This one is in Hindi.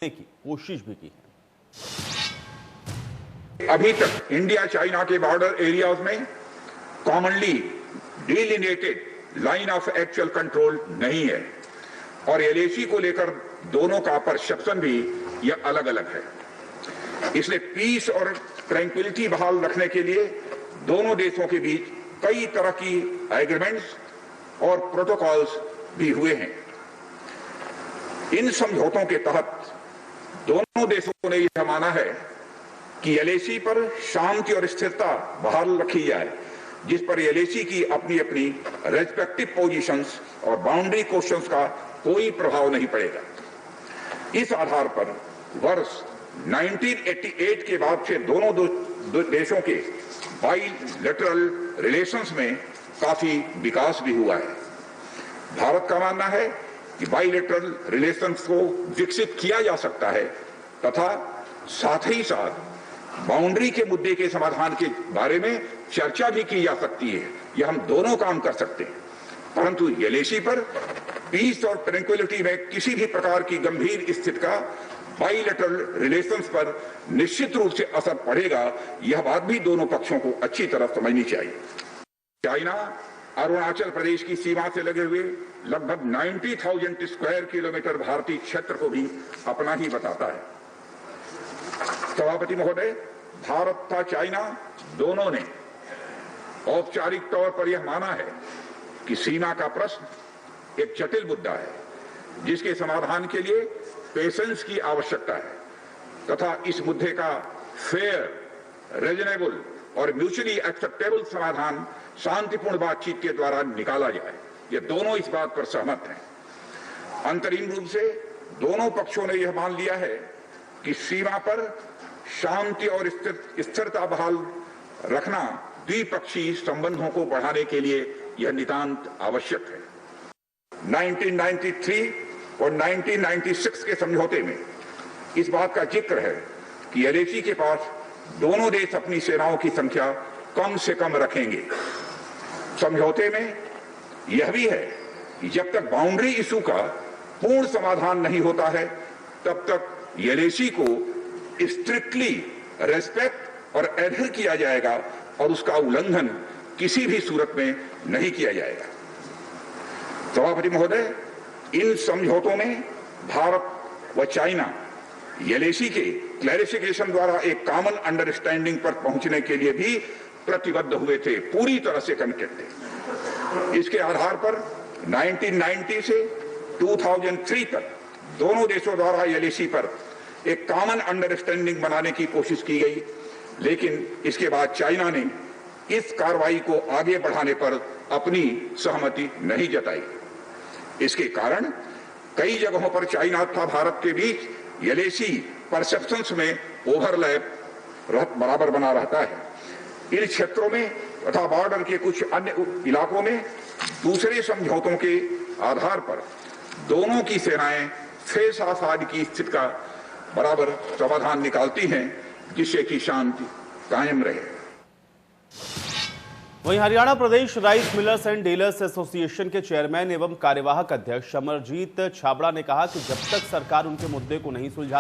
की कोशिश भी की है। अभी तक इंडिया चाइना के बॉर्डर एरियाज में commonly delineated line of actual control नहीं है और एलएसी को लेकर दोनों का परसेप्शन भी यह अलग अलग है। इसलिए पीस और ट्रैंक्विलिटी बहाल रखने के लिए दोनों देशों के बीच कई तरह की एग्रीमेंट्स और प्रोटोकॉल्स भी हुए हैं। इन समझौतों के तहत दोनों देशों ने यह माना है कि एलएसी पर शांति और स्थिरता बहाल रखी जाए, जिस पर एलएसी की अपनी अपनी रेस्पेक्टिव पोजीशंस और बाउंड्री क्वेश्चंस का कोई प्रभाव नहीं पड़ेगा। इस आधार पर वर्ष 1988 के बाद से दोनों देशों के बाइलेटरल रिलेशंस में काफी विकास भी हुआ है। भारत का मानना है कि बाइलेटरल रिलेशंस को विकसित किया जा सकता है तथा साथ ही साथ बाउंड्री के मुद्दे के समाधान के बारे में चर्चा भी की जा सकती है। यह हम दोनों काम कर सकते हैं, परंतु एलएसी पर पीस और ट्रैंक्विलिटी में किसी भी प्रकार की गंभीर स्थिति का बाइलेटरल रिलेशंस पर निश्चित रूप से असर पड़ेगा। यह बात भी दोनों पक्षों को अच्छी तरह समझनी चाहिए। चाइना अरुणाचल प्रदेश की सीमा से लगे हुए लगभग 90,000 स्क्वायर किलोमीटर भारतीय क्षेत्र को भी अपना ही बताता है। सभापति महोदय, भारत तथा चाइना दोनों ने औपचारिक तौर पर यह माना है कि सीमा का प्रश्न एक जटिल मुद्दा है, जिसके समाधान के लिए पेशेंस की आवश्यकता है तथा इस मुद्दे का फेयर, रीजनेबल और म्यूचुअली एक्सेप्टेबल समाधान शांतिपूर्ण बातचीत के द्वारा निकाला जाए। ये दोनों इस बात पर सहमत हैं। अंतरिम रूप से दोनों पक्षों ने यह मान लिया है कि सीमा पर शांति और स्थिरता बहाल रखना द्विपक्षीय संबंधों को बढ़ाने के लिए यह नितांत आवश्यक है। 1993 और 1996 के समझौते में इस बात का जिक्र है कि एलएसी के पास दोनों देश अपनी सेनाओं की संख्या कम से कम रखेंगे। समझौते में यह भी है कि जब तक बाउंड्री इशू का पूर्ण समाधान नहीं होता है, तब तक एलएसी को स्ट्रिक्टली रेस्पेक्ट और एडहेर किया जाएगा और उसका उल्लंघन किसी भी सूरत में नहीं किया जाएगा। सभापति महोदय, इन समझौतों में भारत व चाइना एलएसी के क्लैरिफिकेशन द्वारा एक कॉमन अंडरस्टैंडिंग पर पहुंचने के लिए भी प्रतिबद्ध हुए थे, पूरी तरह से कमिटेड थे। इसके आधार पर 1990 से 2003 तक दोनों देशों द्वारा एलएसी पर एक कॉमन अंडरस्टैंडिंग बनाने की कोशिश की गई, लेकिन इसके बाद चाइना ने इस कार्रवाई को आगे बढ़ाने पर अपनी सहमति नहीं जताई। इसके कारण कई जगहों पर चाइना तथा भारत के बीच एलएसी परसेप्शंस में ओवरलैप बराबर बना रहता है। इन क्षेत्रों में तथा बॉर्डर के कुछ अन्य इलाकों में दूसरे समझौतों के आधार पर दोनों की सेनाएं फेस आसाद की स्थिति का बराबर समाधान निकालती हैं, जिससे कि शांति कायम रहे। वहीं हरियाणा प्रदेश rice millers and dealers association के चेयरमैन एवं कार्यवाहक अध्यक्ष अमरजीत छाबड़ा ने कहा कि जब तक सरकार उनके मुद्दे को नहीं सुलझा